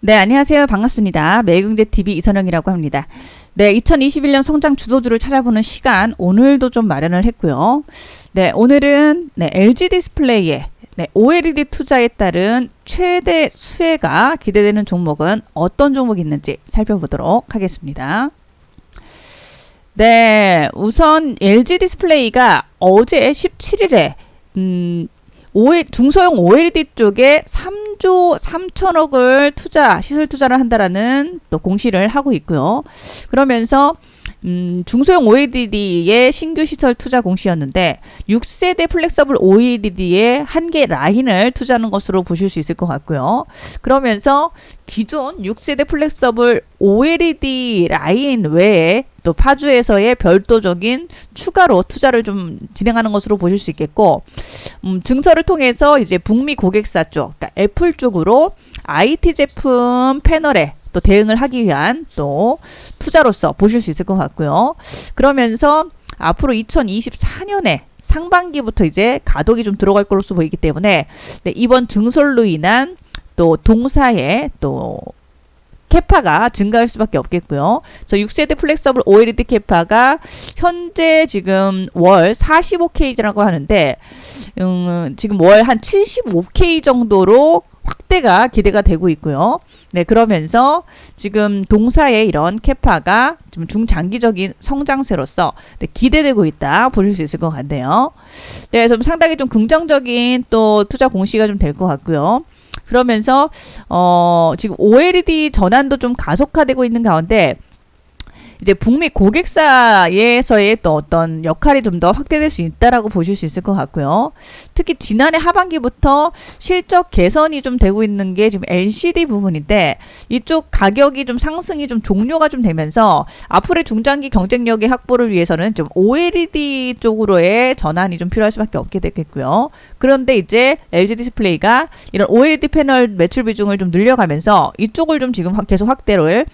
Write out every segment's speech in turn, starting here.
네, 안녕하세요. 반갑습니다. 매일경제TV 이선영이라고 합니다. 네, 2021년 성장 주도주를 찾아보는 시간 오늘도 좀 마련을 했고요. 네, 오늘은 LG 디스플레이의 OLED 투자에 따른 최대 수혜가 기대되는 종목은 어떤 종목이 있는지 살펴보도록 하겠습니다. 네, 우선 LG 디스플레이가 어제 17일에 중소형 OLED 쪽에 3조 3천억을 시설 투자를 한다라는 또 공시를 하고 있고요. 그러면서 중소형 OLED의 신규 시설 투자 공시였는데 6세대 플렉서블 OLED의 한 개 라인을 투자하는 것으로 보실 수 있을 것 같고요. 그러면서 기존 6세대 플렉서블 OLED 라인 외에 또 파주에서의 별도적인 추가로 투자를 좀 진행하는 것으로 보실 수 있겠고, 증설을 통해서 이제 북미 고객사 쪽, 그러니까 애플 쪽으로 IT 제품 패널에 또 대응을 하기 위한 또 투자로서 보실 수 있을 것 같고요. 그러면서 앞으로 2024년에 상반기부터 이제 가동이 좀 들어갈 것으로 보이기 때문에 이번 증설로 인한 또 동사의 또 캐파가 증가할 수밖에 없겠고요. 그래서 6세대 플렉서블 OLED 캐파가 현재 지금 월 45K라고 하는데 지금 월 한 75K 정도로 확대가 기대가 되고 있고요. 네, 그러면서 지금 동사의 이런 캐파가 좀 중장기적인 성장세로서 기대되고 있다 보실 수 있을 것 같네요. 네, 좀 상당히 좀 긍정적인 또 투자 공시가 좀 될 것 같고요. 그러면서 지금 OLED 전환도 좀 가속화되고 있는 가운데 이제 북미 고객사에서의 또 어떤 역할이 좀 더 확대될 수 있다라고 보실 수 있을 것 같고요. 특히 지난해 하반기부터 실적 개선이 좀 되고 있는 게 지금 LCD 부분인데 이쪽 가격이 좀 상승이 좀 종료가 좀 되면서 앞으로의 중장기 경쟁력의 확보를 위해서는 좀 OLED 쪽으로의 전환이 좀 필요할 수밖에 없게 되겠고요. 그런데 이제 LG 디스플레이가 이런 OLED 패널 매출 비중을 좀 늘려가면서 이쪽을 좀 지금 계속 확대를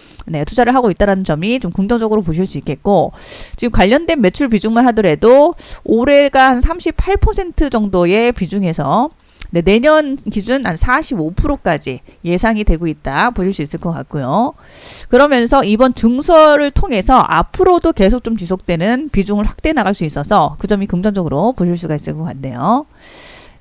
투자를 하고 있다는 점이 좀 긍정적으로 보실 수 있겠고, 지금 관련된 매출 비중만 하더라도 올해가 한 38% 정도의 비중에서 내년 기준 한 45%까지 예상이 되고 있다 보실 수 있을 것 같고요. 그러면서 이번 증설을 통해서 앞으로도 계속 좀 지속되는 비중을 확대해 나갈 수 있어서 그 점이 긍정적으로 보실 수가 있을 것 같네요.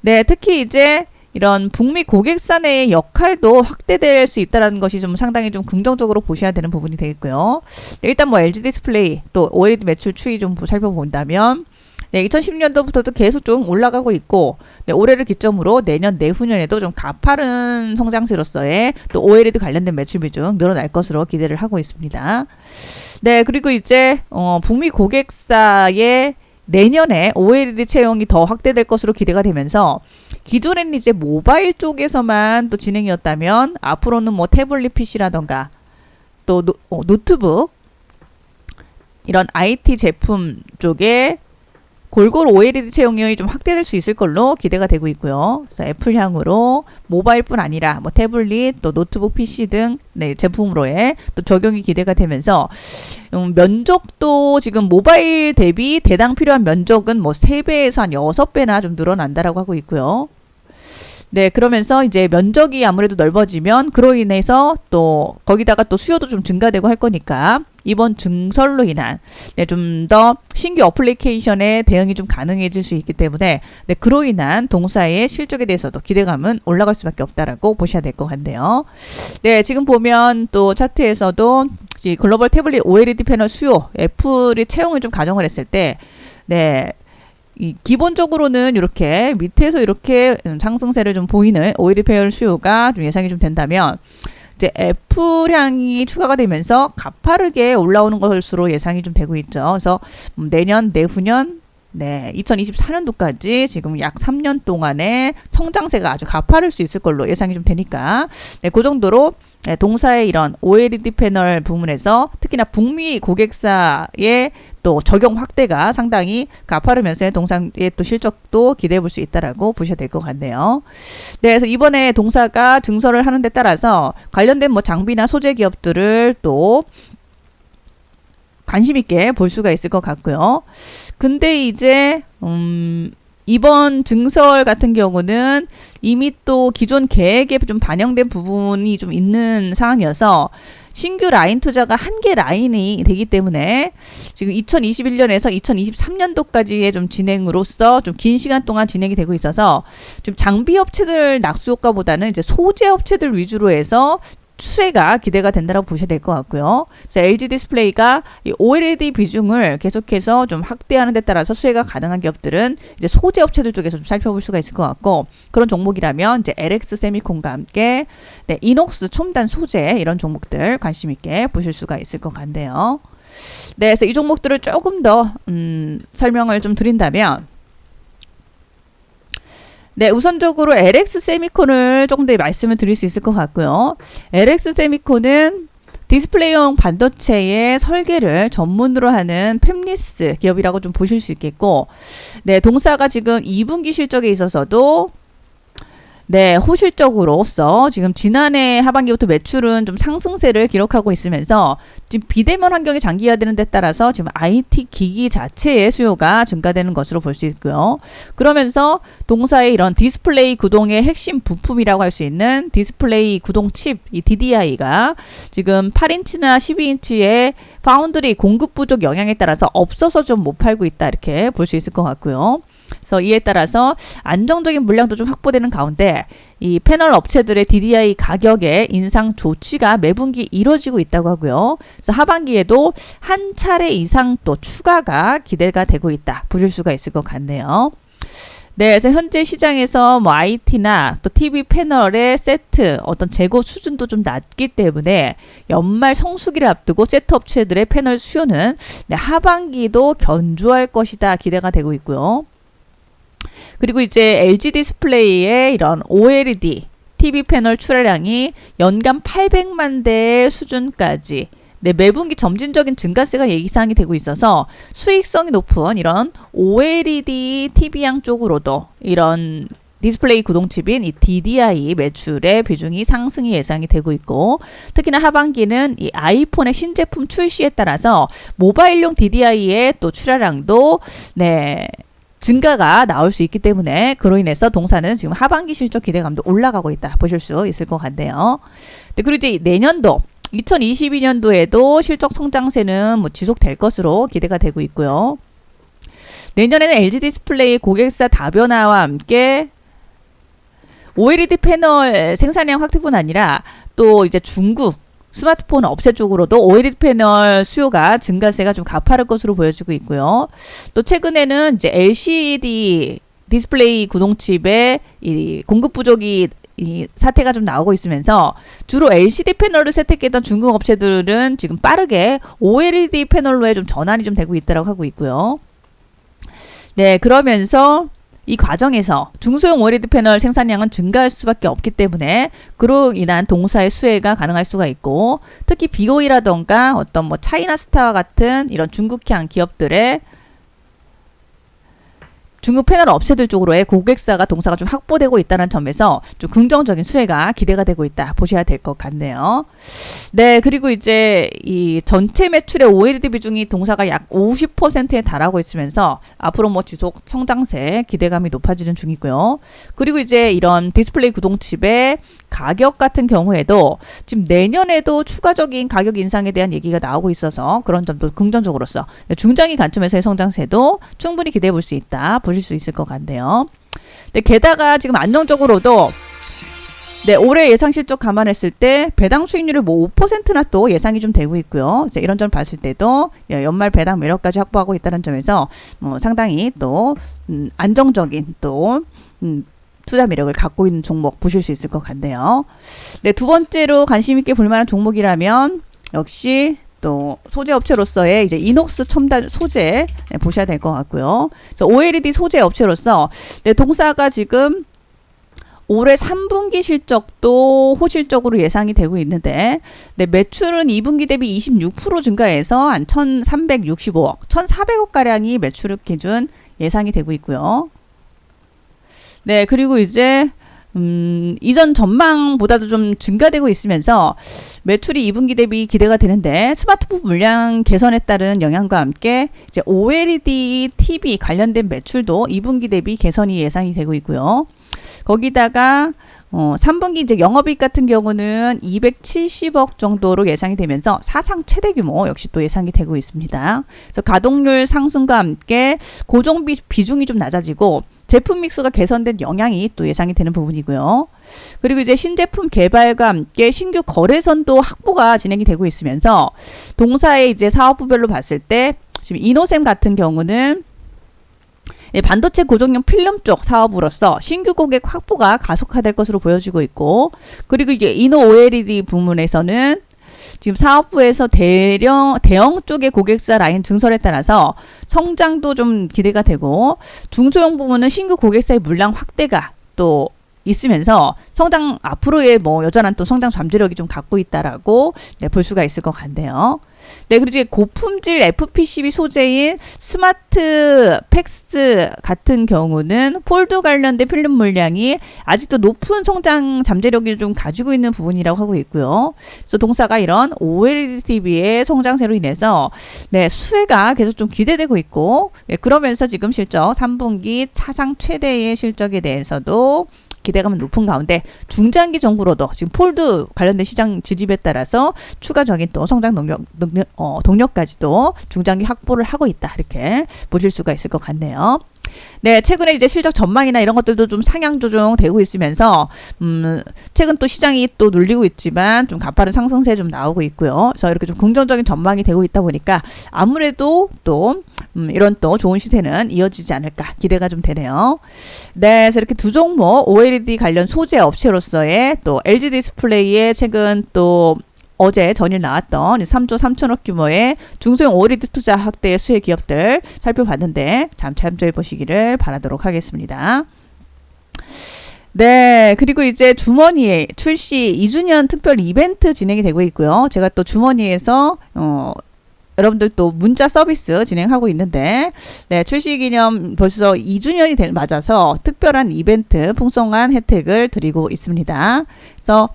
네, 특히 이제 이런 북미 고객사 내의 역할도 확대될 수 있다는 것이 좀 상당히 좀 긍정적으로 보셔야 되는 부분이 되겠고요. 네, 일단 뭐 LG 디스플레이 또 OLED 매출 추이 좀 살펴본다면 2010년도부터도 계속 좀 올라가고 있고, 올해를 기점으로 내년 내후년에도 좀 가파른 성장세로서의 또 OLED 관련된 매출 비중 늘어날 것으로 기대를 하고 있습니다. 네, 그리고 이제 북미 고객사의 내년에 OLED 채용이 더 확대될 것으로 기대가 되면서 기존에는 이제 모바일 쪽에서만 또 진행이었다면 앞으로는 뭐 태블릿 PC라던가 또 노트북 이런 IT 제품 쪽에 골고루 OLED 채용이 좀 확대될 수 있을 걸로 기대가 되고 있고요. 그래서 애플향으로 모바일뿐 아니라 뭐 태블릿 또 노트북 PC 등 제품으로의 또 적용이 기대가 되면서 면적도 지금 모바일 대비 대당 필요한 면적은 뭐 3배에서 한 6배나 좀 늘어난다라고 하고 있고요. 네, 그러면서 이제 면적이 아무래도 넓어지면 그로 인해서 또 거기다가 또 수요도 좀 증가되고 할 거니까 이번 증설로 인한 좀 더 신규 어플리케이션에 대응이 좀 가능해질 수 있기 때문에 그로 인한 동사의 실적에 대해서도 기대감은 올라갈 수밖에 없다라고 보셔야 될 것 같네요. 네, 지금 보면 또 차트에서도 이 글로벌 태블릿 OLED 패널 수요 애플이 채용을 좀 가정을 했을 때 기본적으로는 이렇게 밑에서 이렇게 상승세를 좀 보이는 OLED 패널 수요가 좀 예상이 좀 된다면 이제 애플향이 추가가 되면서 가파르게 올라오는 것으로 예상이 좀 되고 있죠. 그래서 내년 내후년 2024년도까지 지금 약 3년 동안의 성장세가 아주 가파를 수 있을 걸로 예상이 좀 되니까 그 정도로 동사의 이런 OLED 패널 부분에서 특히나 북미 고객사의 또 적용 확대가 상당히 가파르면서 동사의 또 실적도 기대해 볼 수 있다라고 보셔야 될 것 같네요. 네, 그래서 이번에 동사가 증설을 하는 데 따라서 관련된 뭐 장비나 소재 기업들을 또 관심 있게 볼 수가 있을 것 같고요. 근데 이제 이번 증설 같은 경우는 이미 또 기존 계획에 좀 반영된 부분이 좀 있는 상황이어서 신규 라인 투자가 한 개 라인이 되기 때문에 지금 2021년에서 2023년도까지의 좀 진행으로서 좀 긴 시간 동안 진행이 되고 있어서 좀 장비 업체들 낙수 효과보다는 이제 소재 업체들 위주로 해서 추세가 기대가 된다고 보셔야 될 것 같고요. 그래서 LG 디스플레이가 이 OLED 비중을 계속해서 좀 확대하는 데 따라서 수혜가 가능한 기업들은 이제 소재 업체들 쪽에서 좀 살펴볼 수가 있을 것 같고, 그런 종목이라면 이제 LX 세미콘과 함께 네, 이녹스 첨단 소재 이런 종목들 관심 있게 보실 수가 있을 것 같네요. 네, 그래서 이 종목들을 조금 더 설명을 좀 드린다면, 네, 우선적으로 LX 세미콘을 조금 더 말씀을 드릴 수 있을 것 같고요. LX 세미콘은 디스플레이용 반도체의 설계를 전문으로 하는 팹리스 기업이라고 좀 보실 수 있겠고, 네, 동사가 지금 2분기 실적에 있어서도 네, 호실적으로서 지금 지난해 하반기부터 매출은 좀 상승세를 기록하고 있으면서 지금 비대면 환경이 장기화되는 데 따라서 지금 IT 기기 자체의 수요가 증가되는 것으로 볼 수 있고요. 그러면서 동사의 이런 디스플레이 구동의 핵심 부품이라고 할 수 있는 디스플레이 구동 칩, 이 DDI가 지금 8인치나 12인치의 파운드리 공급 부족 영향에 따라서 없어서 좀 못 팔고 있다, 이렇게 볼 수 있을 것 같고요. 그래서 이에 따라서 안정적인 물량도 좀 확보되는 가운데 이 패널 업체들의 DDI 가격의 인상 조치가 매분기 이루어지고 있다고 하고요. 그래서 하반기에도 한 차례 이상 또 추가가 기대가 되고 있다, 보실 수가 있을 것 같네요. 네, 그래서 현재 시장에서 뭐 IT나 또 TV 패널의 세트 어떤 재고 수준도 좀 낮기 때문에 연말 성수기를 앞두고 세트 업체들의 패널 수요는 네, 하반기도 견조할 것이다, 기대가 되고 있고요. 그리고 이제 LG 디스플레이의 이런 OLED TV 패널 출하량이 연간 800만 대 수준까지 네, 매분기 점진적인 증가세가 예상이 되고 있어서 수익성이 높은 이런 OLED TV양 쪽으로도 이런 디스플레이 구동칩인 이 DDI 매출의 비중이 상승이 예상이 되고 있고, 특히나 하반기는 이 아이폰의 신제품 출시에 따라서 모바일용 DDI의 또 출하량도 네, 증가가 나올 수 있기 때문에 그로 인해서 동사는 지금 하반기 실적 기대감도 올라가고 있다, 보실 수 있을 것 같네요. 네, 그리고 이제 내년도 2022년도에도 실적 성장세는 뭐 지속될 것으로 기대가 되고 있고요. 내년에는 LG 디스플레이 고객사 다변화와 함께 OLED 패널 생산량 확대뿐 아니라 또 이제 중국 스마트폰 업체 쪽으로도 OLED 패널 수요가 증가세가 좀 가파를 것으로 보여지고 있고요. 또 최근에는 이제 LCD 디스플레이 구동칩의 이 공급 부족이 이 사태가 좀 나오고 있으면서 주로 LCD 패널을 채택했던 중국 업체들은 지금 빠르게 OLED 패널로의 좀 전환이 좀 되고 있다고 하고 있고요. 네, 그러면서 이 과정에서 중소형 OLED 패널 생산량은 증가할 수밖에 없기 때문에 그로 인한 동사의 수혜가 가능할 수가 있고, 특히 BOE라던가 어떤 뭐 차이나스타와 같은 이런 중국향 기업들의 중국 패널 업체들 쪽으로의 고객사가 동사가 좀 확보되고 있다는 점에서 좀 긍정적인 수혜가 기대가 되고 있다, 보셔야 될 것 같네요. 네, 그리고 이제 이 전체 매출의 OLED 비중이 동사가 약 50%에 달하고 있으면서 앞으로 뭐 지속 성장세 기대감이 높아지는 중이고요. 그리고 이제 이런 디스플레이 구동칩의 가격 같은 경우에도 지금 내년에도 추가적인 가격 인상에 대한 얘기가 나오고 있어서 그런 점도 긍정적으로서 중장기 관점에서의 성장세도 충분히 기대해 볼 수 있다, 보실 수 있을 것 같네요. 네, 게다가 지금 안정적으로도 네, 올해 예상 실적 감안했을 때 배당 수익률이 뭐 5%나 또 예상이 좀 되고 있고요. 이제 이런 점 봤을 때도 연말 배당 매력까지 확보하고 있다는 점에서 상당히 또 안정적인 또 투자 매력을 갖고 있는 종목 보실 수 있을 것 같네요. 네, 두 번째로 관심 있게 볼 만한 종목이라면 역시 또 소재 업체로서의 이제 이녹스 첨단 소재 네, 보셔야 될 것 같고요. 그래서 OLED 소재 업체로서 네, 동사가 지금 올해 3분기 실적도 호실적으로 예상이 되고 있는데 네, 매출은 2분기 대비 26% 증가해서 한 1,365억, 1,400억 가량이 매출 기준 예상이 되고 있고요. 네, 그리고 이제 이전 전망보다도 좀 증가되고 있으면서 매출이 2분기 대비 기대가 되는데 스마트폰 물량 개선에 따른 영향과 함께 이제 OLED TV 관련된 매출도 2분기 대비 개선이 예상이 되고 있고요. 거기다가 3분기 이제 영업이익 같은 경우는 270억 정도로 예상이 되면서 사상 최대 규모 역시 또 예상이 되고 있습니다. 그래서 가동률 상승과 함께 고정 비중이 좀 낮아지고 제품 믹스가 개선된 영향이 또 예상이 되는 부분이고요. 그리고 이제 신제품 개발과 함께 신규 거래선도 확보가 진행이 되고 있으면서 동사의 이제 사업부별로 봤을 때 지금 이노셈 같은 경우는 반도체 고정용 필름 쪽 사업으로서 신규 고객 확보가 가속화될 것으로 보여지고 있고, 그리고 이제 이노 OLED 부문에서는 지금 사업부에서 대형 쪽의 고객사 라인 증설에 따라서 성장도 좀 기대가 되고, 중소형 부문은 신규 고객사의 물량 확대가 또 있으면서 성장 앞으로의 뭐 여전한 또 성장 잠재력이 좀 갖고 있다라고 볼 수가 있을 것 같네요. 네, 그리고 이제 고품질 FPCB 소재인 스마트 팩스 같은 경우는 폴드 관련된 필름 물량이 아직도 높은 성장 잠재력을 좀 가지고 있는 부분이라고 하고 있고요. 그래서 동사가 이런 OLED TV의 성장세로 인해서 수혜가 계속 좀 기대되고 있고, 그러면서 지금 실적 3분기 차상 최대의 실적에 대해서도 기대감은 높은 가운데 중장기 정부로도 지금 폴드 관련된 시장 지집에 따라서 추가적인 또 성장 동력까지도 중장기 확보를 하고 있다, 이렇게 보실 수가 있을 것 같네요. 네, 최근에 이제 실적 전망이나 이런 것들도 좀 상향 조정되고 있으면서 최근 또 시장이 또 눌리고 있지만 좀 가파른 상승세 좀 나오고 있고요. 그래서 이렇게 좀 긍정적인 전망이 되고 있다 보니까 아무래도 또 이런 또 좋은 시세는 이어지지 않을까 기대가 좀 되네요. 네, 그래서 이렇게 두 종목 OLED 관련 소재 업체로서의 또 LG 디스플레이의 최근 또 어제 전일 나왔던 3조 3천억 규모의 중소형 OLED 투자 확대 수혜 기업들 살펴봤는데 참조해 보시기를 바라도록 하겠습니다. 네, 그리고 이제 주머니에 출시 2주년 특별 이벤트 진행이 되고 있고요. 제가 또 주머니에서 여러분들 또 문자 서비스 진행하고 있는데, 출시 기념 벌써 2주년이 맞아서 특별한 이벤트 풍성한 혜택을 드리고 있습니다. 그래서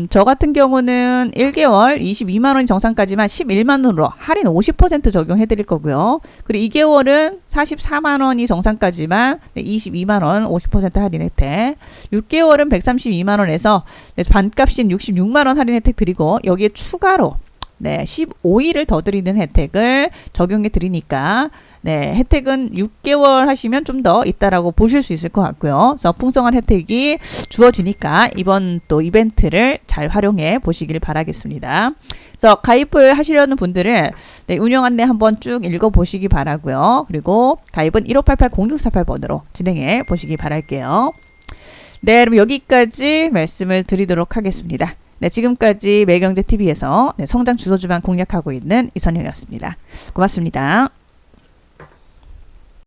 저 같은 경우는 1개월 22만 원이 정상까지만 11만 원으로 할인 50% 적용해 드릴 거고요. 그리고 2개월은 44만 원이 정상까지만 22만 원 50% 할인 혜택. 6개월은 132만 원에서 반값인 66만 원 할인 혜택 드리고, 여기에 추가로 15일을 더 드리는 혜택을 적용해 드리니까 혜택은 6개월 하시면 좀 더 있다라고 보실 수 있을 것 같고요. 그래서 풍성한 혜택이 주어지니까 이번 또 이벤트를 잘 활용해 보시길 바라겠습니다. 그래서 가입을 하시려는 분들은 운영 안내 한번 쭉 읽어보시기 바라고요. 그리고 가입은 1588-0648번으로 진행해 보시기 바랄게요. 네, 그럼 여기까지 말씀을 드리도록 하겠습니다. 지금까지 매경제TV에서 성장 주소주만 공략하고 있는 이선영이었습니다. 고맙습니다.